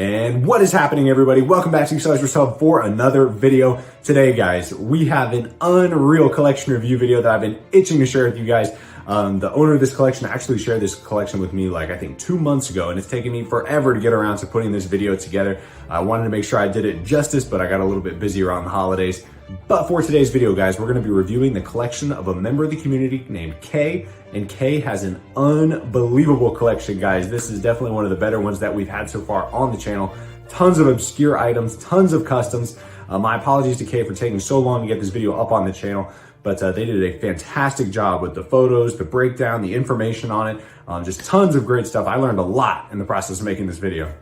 And what is happening, everybody? Welcome back to Acceleracers Hub for another video. Today, guys, we have an unreal collection review video that I've been itching to share with you guys. The owner of this collection actually shared this collection with me I think 2 months ago, and it's taken me forever to get around to putting this video together. I wanted to make sure I did it justice, but I got a little bit busy around the holidays. But for today's video, guys, we're gonna be reviewing the collection of a member of the community named Kay, and Kay has an unbelievable collection, guys. This is definitely one of the better ones that we've had so far on the channel. Tons of obscure items, tons of customs. My apologies to Kay for taking so long to get this video up on the channel, but they did a fantastic job with the photos, the breakdown, the information on it, just tons of great stuff. I learned a lot in the process of making this video.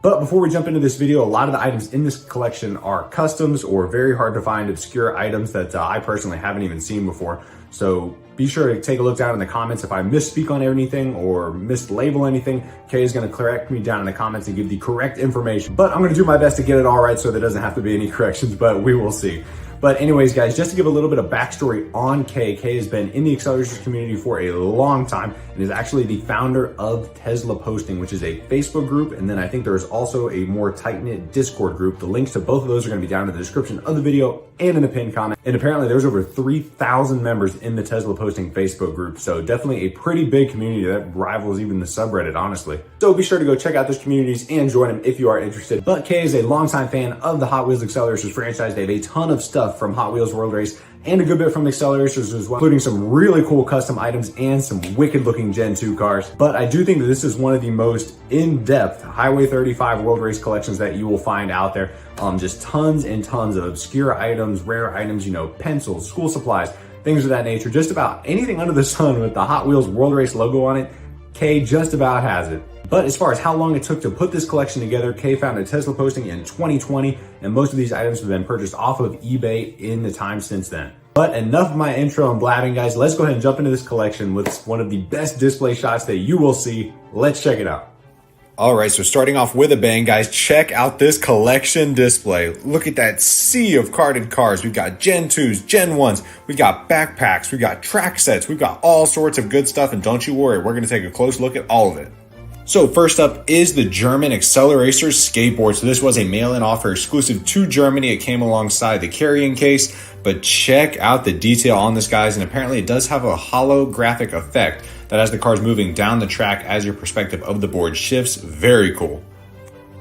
But before we jump into this video, a lot of the items in this collection are customs or very hard to find obscure items that I personally haven't even seen before. So be sure to take a look down in the comments if I misspeak on anything or mislabel anything. Kay is gonna correct me down in the comments and give the correct information. But I'm gonna do my best to get it all right so there doesn't have to be any corrections, but we will see. But anyways, guys, just to give a little bit of backstory on Kay, Kay has been in the Acceleracers community for a long time and is actually the founder of Tesla Posting, which is a Facebook group. And then I think there's also a more tight-knit Discord group. The links to both of those are gonna be down in the description of the video and in the pinned comment. And apparently there's over 3,000 members in the Tesla Posting Facebook group. So definitely a pretty big community that rivals even the subreddit, honestly. So be sure to go check out those communities and join them if you are interested. But Kay is a longtime fan of the Hot Wheels Acceleracers franchise. They have a ton of stuff from Hot Wheels World Race and a good bit from Acceleracers as well, including some really cool custom items and some wicked looking Gen 2 cars. But I do think that this is one of the most in-depth Highway 35 World Race collections that you will find out there. Just tons and tons of obscure items, rare items, you know, pencils, school supplies, things of that nature. Just about anything under the sun with the Hot Wheels World Race logo on it, Kay just about has it. But as far as how long it took to put this collection together, Kay founded Tesla Posting in 2020, and most of these items have been purchased off of eBay in the time since then. But enough of my intro and blabbing, guys. Let's go ahead and jump into this collection with one of the best display shots that you will see. Let's check it out. All right, so starting off with a bang, guys, check out this collection display. Look at that sea of carded cars. We've got Gen 2s, Gen 1s, we've got backpacks, we've got track sets, we've got all sorts of good stuff, and don't you worry, we're gonna take a close look at all of it. So first up is the German Acceleracers skateboard. So this was a mail-in offer exclusive to Germany. It came alongside the carrying case, but check out the detail on this, guys. And apparently it does have a holographic effect that has the cars moving down the track as your perspective of the board shifts. Very cool.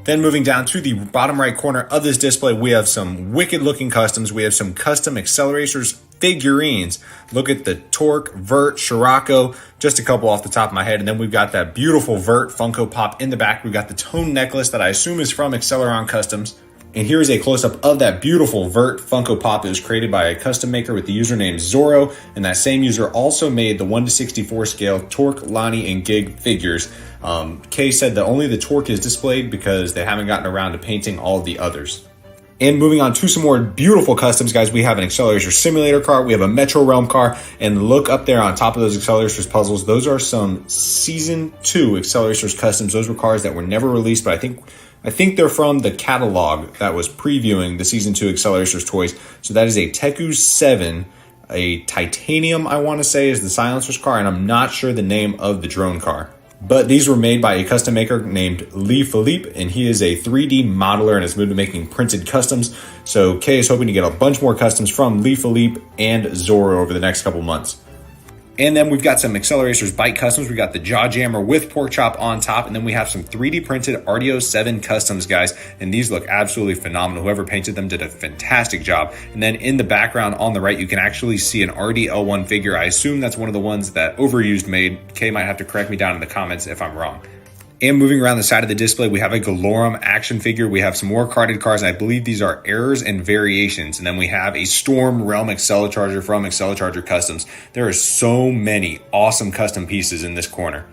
Then moving down to the bottom right corner of this display, we have some wicked looking customs. We have some custom Acceleracers figurines. Look at the Torque, Vert, Scirocco, just a couple off the top of my head. And then we've got that beautiful Vert Funko Pop in the back. We've got the Tone necklace that I assume is from Acceleron Customs. And here is a close-up of that beautiful Vert Funko Pop that was created by a custom maker with the username Zorro. And that same user also made the 1:64 scale Torque, Lonnie, and Gig figures. Kay said that only the Torque is displayed because they haven't gotten around to painting all of the others. And moving on to some more beautiful customs, guys, we have an Accelerator Simulator car, we have a Metro Realm car, and look up there on top of those Acceleracers puzzles. Those are some Season 2 Acceleracers customs. Those were cars that were never released, but I think they're from the catalog that was previewing the Season 2 Acceleracers toys. So that is a Teku 7, a Titanium, I want to say, is the silencer's car, and I'm not sure the name of the drone car. But these were made by a custom maker named Lee Philippe, and he is a 3D modeler and has moved to making printed customs. So Kay is hoping to get a bunch more customs from Lee Philippe and Zorro over the next couple months. And then we've got some Acceleracers bike customs. We got the Jaw Jammer with pork chop on top. And then we have some 3D printed RDO 7 customs, guys. And these look absolutely phenomenal. Whoever painted them did a fantastic job. And then in the background on the right, you can actually see an RDL1 figure. I assume that's one of the ones that Overused made. Kay might have to correct me down in the comments if I'm wrong. And moving around the side of the display, we have a Galorum action figure. We have some more carded cars, and I believe these are errors and variations. And then we have a Storm Realm Accelecharger from Accelecharger Customs. There are so many awesome custom pieces in this corner.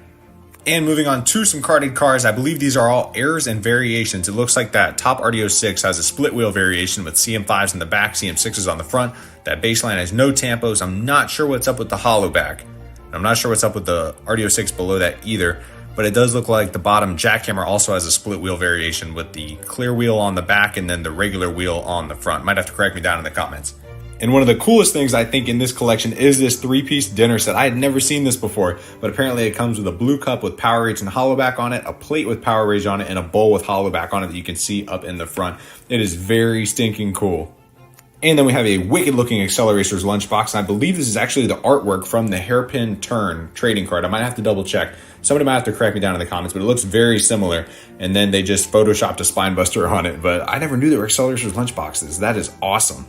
And moving on to some carded cars, I believe these are all errors and variations. It looks like that top RDO 6 has a split wheel variation with CM5s in the back, CM6s on the front. That baseline has no tampos. I'm not sure what's up with the hollow back. I'm not sure what's up with the RDO 6 below that either. But it does look like the bottom jackhammer also has a split wheel variation with the clear wheel on the back and then the regular wheel on the front. Might have to correct me down in the comments. And one of the coolest things I think in this collection is this 3-piece dinner set. I had never seen this before, but apparently it comes with a blue cup with Power Rage and Hollowback on it, a plate with Power Rage on it, and a bowl with Hollowback on it that you can see up in the front. It is very stinking cool. And then we have a wicked looking Acceleracers lunchbox, and I believe this is actually the artwork from the Hairpin Turn trading card. I might have to double check. Somebody might have to correct me down in the comments, but it looks very similar. And then they just photoshopped a spine buster on it, but I never knew there were Acceleracers lunchboxes. That is awesome.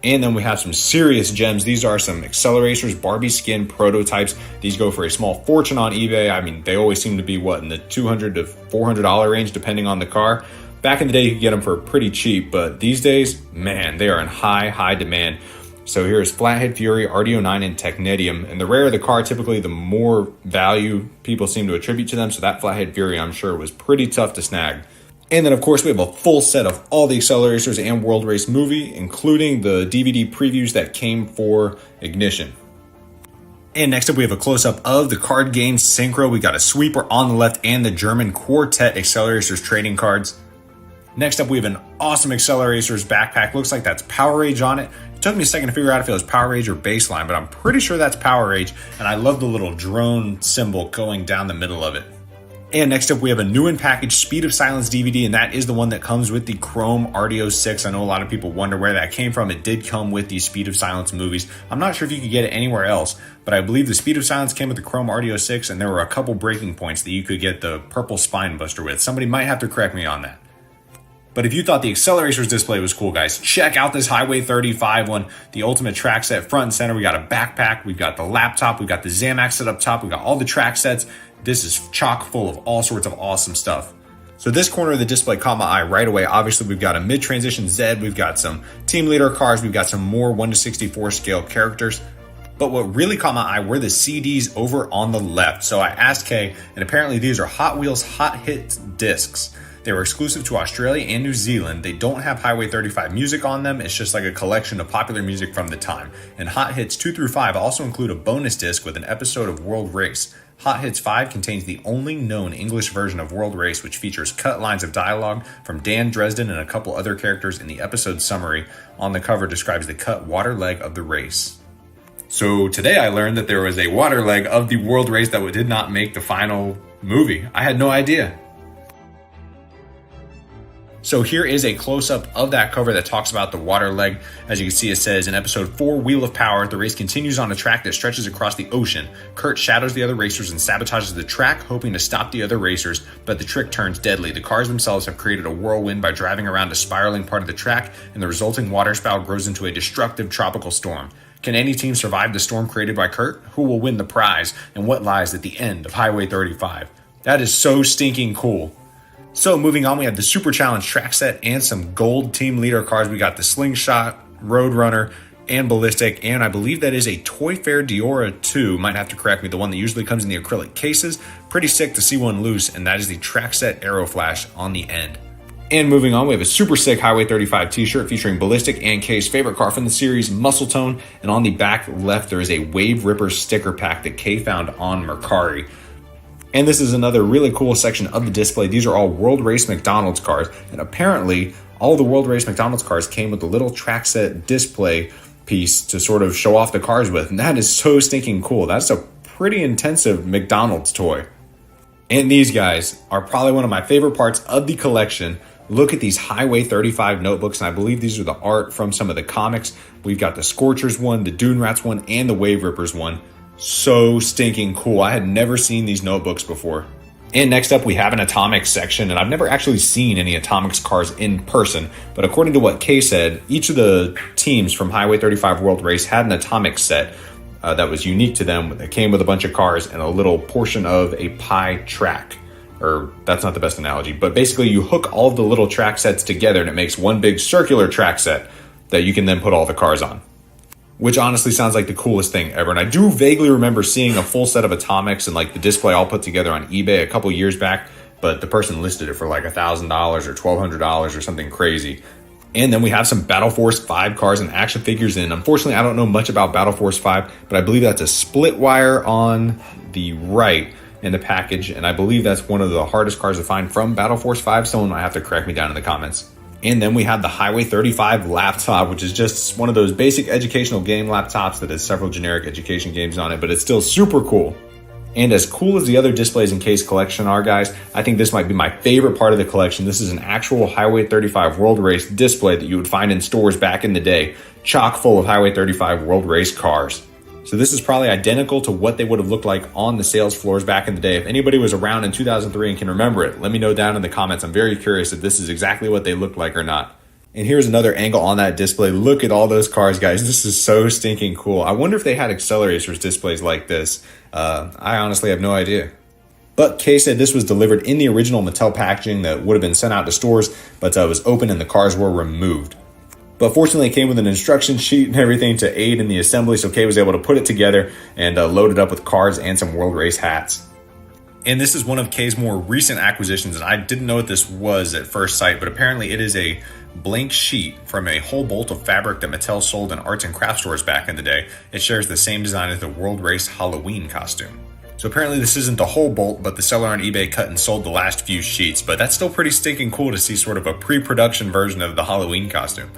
And then we have some serious gems. These are some Acceleracers Barbie skin prototypes. These go for a small fortune on eBay. I mean, they always seem to be, in the $200 to $400 range, depending on the car. Back in the day, you could get them for pretty cheap, but these days, man, they are in high demand. So here's Flathead Fury, RD09, and Technetium. And the rarer the car, typically the more value people seem to attribute to them. So that Flathead Fury, I'm sure, was pretty tough to snag. And then, of course, we have a full set of all the Acceleracers and World Race movie, including the DVD previews that came for Ignition. And next up, we have a close-up of the card game Synchro. We got a sweeper on the left and the German Quartet Acceleracers trading cards. Next up, we have an awesome Acceleracers backpack. Looks like that's Power Rage on it. It took me a second to figure out if it was Power Rage or Baseline, but I'm pretty sure that's Power Rage. And I love the little drone symbol going down the middle of it. And next up, we have a new and packaged Speed of Silence DVD, and that is the one that comes with the Chrome RD06. I know a lot of people wonder where that came from. It did come with the Speed of Silence movies. I'm not sure if you could get it anywhere else, but I believe the Speed of Silence came with the Chrome RD06, and there were a couple breaking points that you could get the purple spine buster with. Somebody might have to correct me on that. But if you thought the Acceleracers display was cool, guys, check out this Highway 35 one, the ultimate track set front and center. We got a backpack, we've got the laptop, we've got the Zamax set up top, we've got all the track sets. This is chock full of all sorts of awesome stuff. So this corner of the display caught my eye right away. Obviously, we've got a mid-transition Z, we've got some team leader cars, we've got some more 1:64 scale characters. But what really caught my eye were the CDs over on the left. So I asked Kay, and apparently these are Hot Wheels Hot Hits discs. They were exclusive to Australia and New Zealand. They don't have Highway 35 music on them. It's just like a collection of popular music from the time. And Hot Hits 2 through 5 also include a bonus disc with an episode of World Race. Hot Hits 5 contains the only known English version of World Race, which features cut lines of dialogue from Dan Dresden and a couple other characters in the episode summary. On the cover describes the cut water leg of the race. So today I learned that there was a water leg of the World Race that did not make the final movie. I had no idea. So here is a close-up of that cover that talks about the water leg. As you can see, it says, in episode 4, Wheel of Power, the race continues on a track that stretches across the ocean. Kurt shadows the other racers and sabotages the track, hoping to stop the other racers, but the trick turns deadly. The cars themselves have created a whirlwind by driving around a spiraling part of the track, and the resulting water spout grows into a destructive tropical storm. Can any team survive the storm created by Kurt? Who will win the prize? And what lies at the end of Highway 35? That is so stinking cool. So moving on, we have the Super Challenge track set and some gold team leader cars. We got the Slingshot, Roadrunner, and Ballistic, and I believe that is a Toy Fair Diora 2. Might have to correct me, the one that usually comes in the acrylic cases. Pretty sick to see one loose, and that is the track set Aero Flash on the end. And moving on, we have a super sick Highway 35 t-shirt featuring Ballistic and Kay's favorite car from the series, Muscle Tone, and on the back left there is a Wave Ripper sticker pack that Kay found on Mercari. And this is another really cool section of the display. These are all World Race McDonald's cars. And apparently, all the World Race McDonald's cars came with a little track set display piece to sort of show off the cars with. And that is so stinking cool. That's a pretty intensive McDonald's toy. And these guys are probably one of my favorite parts of the collection. Look at these Highway 35 notebooks, and I believe these are the art from some of the comics. We've got the Scorchers one, the Dune Rats one, and the Wave Rippers one. So stinking cool. I had never seen these notebooks before. And next up, we have an Atomics section, and I've never actually seen any Atomics cars in person, but according to what Kay said, each of the teams from Highway 35 World Race had an Atomics set that was unique to them. It came with a bunch of cars and a little portion of a pie track. Or that's not the best analogy, but basically you hook all of the little track sets together and it makes one big circular track set that you can then put all the cars on. Which honestly sounds like the coolest thing ever. And I do vaguely remember seeing a full set of Atomics and like the display all put together on eBay a couple years back, but the person listed it for like $1,000 or $1,200 or something crazy. And then we have some Battle Force 5 cars and action figures in. Unfortunately, I don't know much about Battle Force 5, but I believe that's a split wire on the right in the package. And I believe that's one of the hardest cars to find from Battle Force 5. Someone might have to correct me down in the comments. And then we have the Highway 35 laptop, which is just one of those basic educational game laptops that has several generic education games on it, but it's still super cool. And as cool as the other displays in case collection are, guys, I think this might be my favorite part of the collection. This is an actual Highway 35 World Race display that you would find in stores back in the day, chock full of Highway 35 World Race cars. So this is probably identical to what they would have looked like on the sales floors back in the day. If anybody was around in 2003 and can remember it, let me know down in the comments. I'm very curious if this is exactly what they looked like or not. And here's another angle on that display. Look at all those cars, guys. This is so stinking cool. I wonder if they had Acceleracers displays like this. I honestly have no idea. But Kay said this was delivered in the original Mattel packaging that would have been sent out to stores, but it was open and the cars were removed. But fortunately, it came with an instruction sheet and everything to aid in the assembly, so Kay was able to put it together and load it up with cards and some World Race hats. And this is one of Kay's more recent acquisitions, and I didn't know what this was at first sight, but apparently it is a blank sheet from a whole bolt of fabric that Mattel sold in arts and craft stores back in the day. It shares the same design as the World Race Halloween costume. So apparently this isn't the whole bolt, but the seller on eBay cut and sold the last few sheets, but that's still pretty stinking cool to see sort of a pre-production version of the Halloween costume.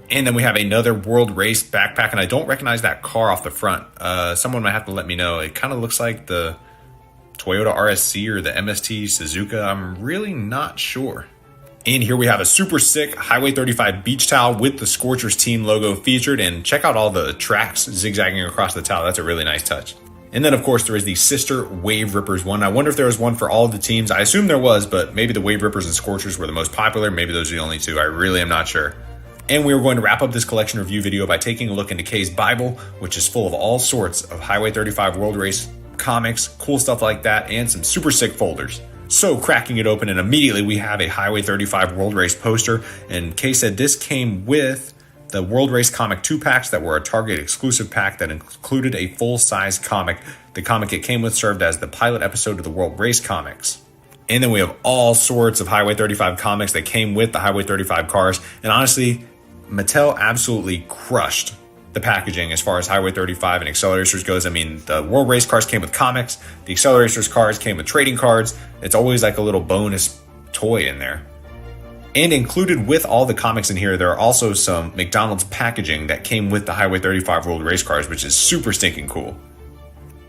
And then we have another World Race backpack, and I don't recognize that car off the front. Someone might have to let me know. It kind of looks like the Toyota RSC or the MST Suzuka. I'm really not sure. And here we have a super sick Highway 35 beach towel with the Scorchers team logo featured, and check out all the tracks zigzagging across the towel. That's a really nice touch. And then, of course, there is the sister Wave Rippers one. I wonder if there was one for all of the teams. I assume there was, but maybe the Wave Rippers and Scorchers were the most popular. Maybe those are the only two. I really am not sure. And we are going to wrap up this collection review video by taking a look into Kay's Bible, which is full of all sorts of Highway 35 World Race comics, cool stuff like that, and some super sick folders. So cracking it open, and immediately we have a Highway 35 World Race poster, and Kay said this came with the World Race comic 2-packs that were a Target exclusive pack that included a full-size comic. The comic it came with served as the pilot episode of the World Race comics. And then we have all sorts of Highway 35 comics that came with the Highway 35 cars, and honestly, Mattel absolutely crushed the packaging as far as Highway 35 and Acceleracers goes. I mean, the World Race cars came with comics, the Acceleracers cars came with trading cards. It's always like a little bonus toy in there. And included with all the comics in here, there are also some McDonald's packaging that came with the Highway 35 World Race cars, which is super stinking cool.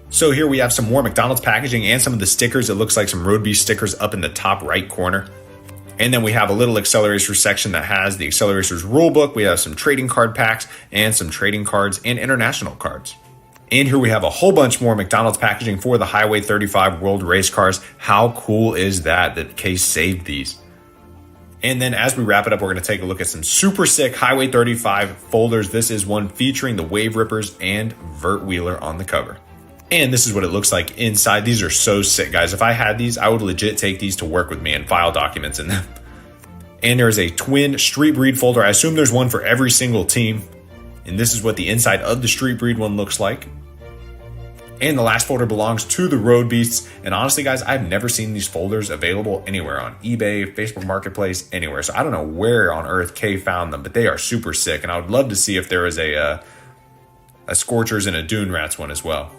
So here we have some more McDonald's packaging and some of the stickers. It looks like some Road Beast stickers up in the top right corner. And then we have a little Acceleracers section that has the Acceleracers rulebook. We have some trading card packs and some trading cards and international cards. And here we have a whole bunch more McDonald's packaging for the Highway 35 World Race cars. How cool is that Kay saved these? And then as we wrap it up, we're going to take a look at some super sick Highway 35 folders. This is one featuring the Wave Rippers and Vert Wheeler on the cover. And this is what it looks like inside. These are so sick, guys. If I had these, I would legit take these to work with me and file documents in them. And there's a twin Street Breed folder. I assume there's one for every single team. And this is what the inside of the Street Breed one looks like. And the last folder belongs to the Road Beasts. And honestly, guys, I've never seen these folders available anywhere on eBay, Facebook Marketplace, anywhere. So I don't know where on earth Kay found them, but they are super sick. And I would love to see if there is a Scorchers and a Dune Rats one as well.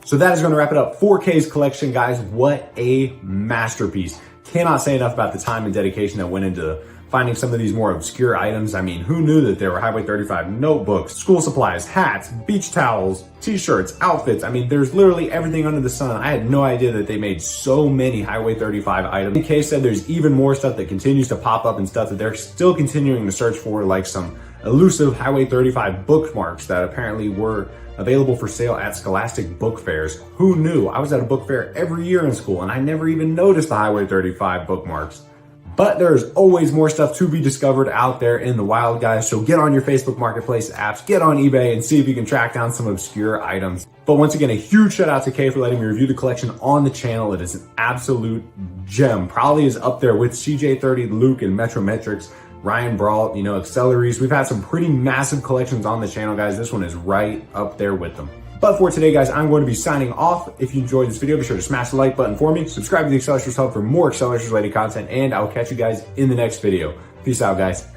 So that is going to wrap it up for Kay's collection, guys. What a masterpiece. Cannot say enough about the time and dedication that went into finding some of these more obscure items. I mean, who knew that there were Highway 35 notebooks, school supplies, hats, beach towels, t-shirts, outfits. I mean, there's literally everything under the sun. I had no idea that they made so many Highway 35 items. Kay said there's even more stuff that continues to pop up and stuff that they're still continuing to search for, like some elusive Highway 35 bookmarks that apparently were available for sale at Scholastic book fairs. Who knew? I was at a book fair every year in school and I never even noticed the Highway 35 bookmarks. But there's always more stuff to be discovered out there in the wild, guys. So get on your Facebook Marketplace apps, get on eBay, and see if you can track down some obscure items. But once again, a huge shout out to Kay for letting me review the collection on the channel. It is an absolute gem. Probably is up there with CJ30, Luke, and Metrometrics, Ryan Brault, Acceleracers. We've had some pretty massive collections on the channel, guys. This one is right up there with them. But for today, guys, I'm going to be signing off. If you enjoyed this video, be sure to smash the like button for me. Subscribe to the Acceleracers Hub for more Acceleracers related content, and I'll catch you guys in the next video. Peace out, guys.